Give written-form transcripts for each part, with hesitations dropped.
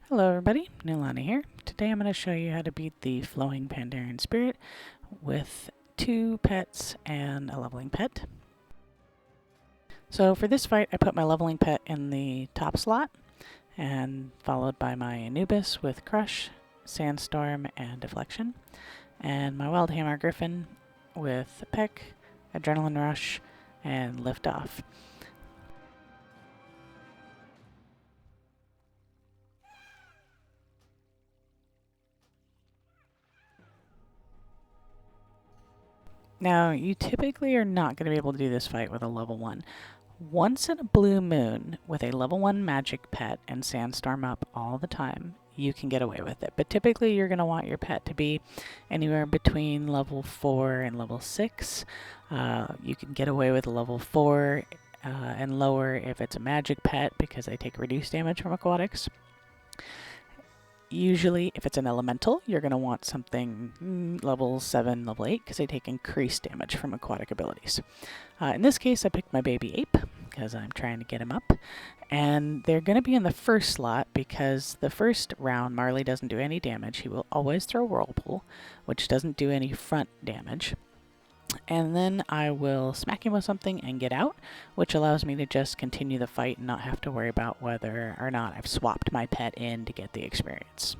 Hello everybody, Nilani here. Today I'm going to show you how to beat the Flowing Pandaren Spirit with 2 pets and a leveling pet. So for this fight I put my leveling pet in the top slot and followed by my Anubis with Crush, Sandstorm, and Deflection, and my Wildhammer Gryphon with Peck, Adrenaline Rush, and Lift Off. Now, you typically are not going to be able to do this fight with a level 1. Once in a blue moon, with a level 1 magic pet and Sandstorm up all the time, you can get away with it. But typically you're going to want your pet to be anywhere between level 4 and level 6. You can get away with a level 4 and lower if it's a magic pet because they take reduced damage from aquatics. Usually, if it's an elemental, you're going to want something level 7, level 8, because they take increased damage from aquatic abilities. In this case, I picked my baby ape, because I'm trying to get him up. And they're going to be in the first slot, because the first round, Marley doesn't do any damage. He will always throw Whirlpool, which doesn't do any front damage. And then I will smack him with something and get out, which allows me to just continue the fight and not have to worry about whether or not I've swapped my pet in to get the experience.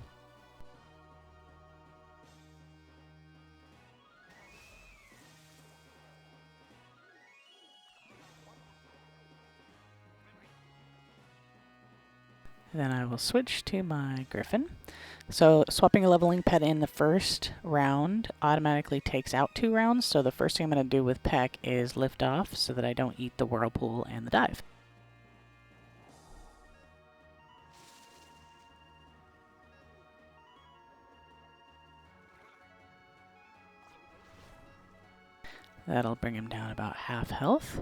Then I will switch to my Gryphon. So swapping a leveling pet in the first round automatically takes out 2 rounds, so the first thing I'm going to do with Peck is lift off so that I don't eat the Whirlpool and the dive. That'll bring him down about half health,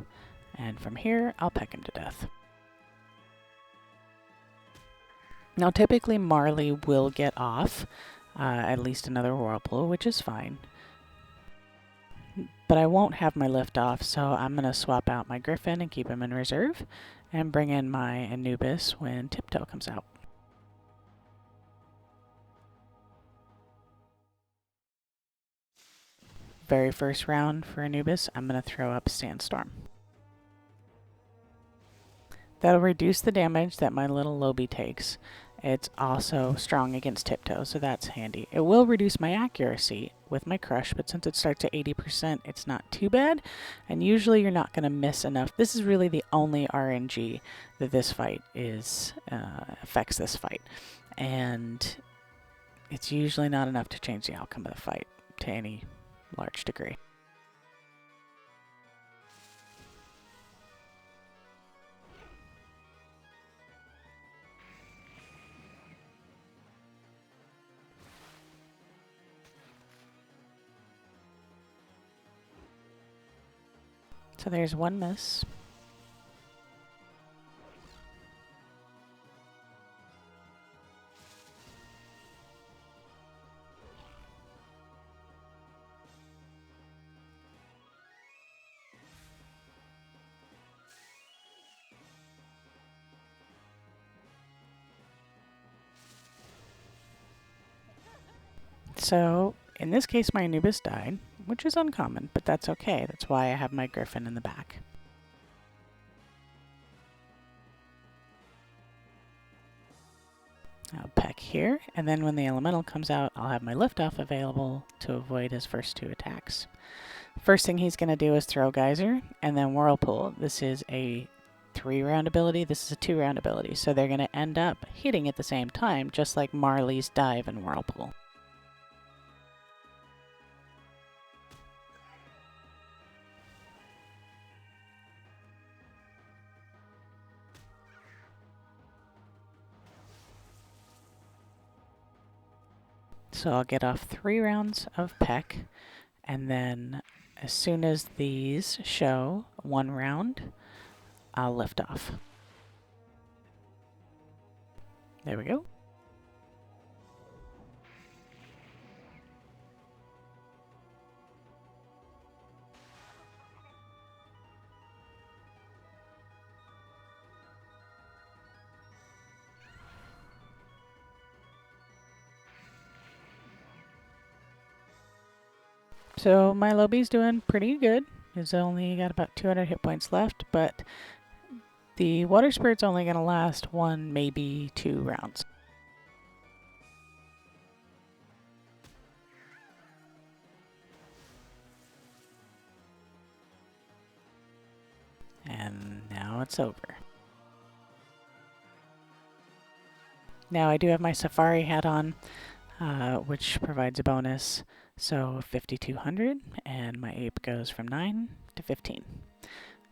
and from here I'll peck him to death. Now typically Marley will get off at least another Whirlpool, which is fine. But I won't have my lift off, so I'm going to swap out my Gryphon and keep him in reserve, and bring in my Anubis when Tiptoe comes out. Very first round for Anubis, I'm going to throw up Sandstorm. That'll reduce the damage that my little Lobie takes. It's also strong against Tiptoe, so that's handy. It will reduce my accuracy with my Crush, but since it starts at 80%, it's not too bad. And usually you're not going to miss enough. This is really the only RNG that this fight is affects this fight. And it's usually not enough to change the outcome of the fight to any large degree. So there's one miss. So in this case my Anubis died, which is uncommon, but that's okay. That's why I have my Gryphon in the back. I'll peck here, and then when the elemental comes out, I'll have my liftoff available to avoid his first 2 attacks. First thing he's going to do is throw Geyser, and then Whirlpool. This is a 3-round ability, this is a 2-round ability, so they're going to end up hitting at the same time, just like Marley's dive and Whirlpool. So I'll get off 3 rounds of Peck, and then as soon as these show 1 round, I'll lift off. There we go. So my Lobby's doing pretty good. He's only got about 200 hit points left, but the Water Spirit's only going to last 1, maybe 2 rounds. And now it's over. Now I do have my Safari hat on, which provides a bonus. So 5,200, and my ape goes from 9 to 15.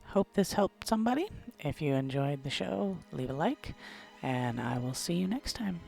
Hope this helped somebody. If you enjoyed the show, leave a like, and I will see you next time.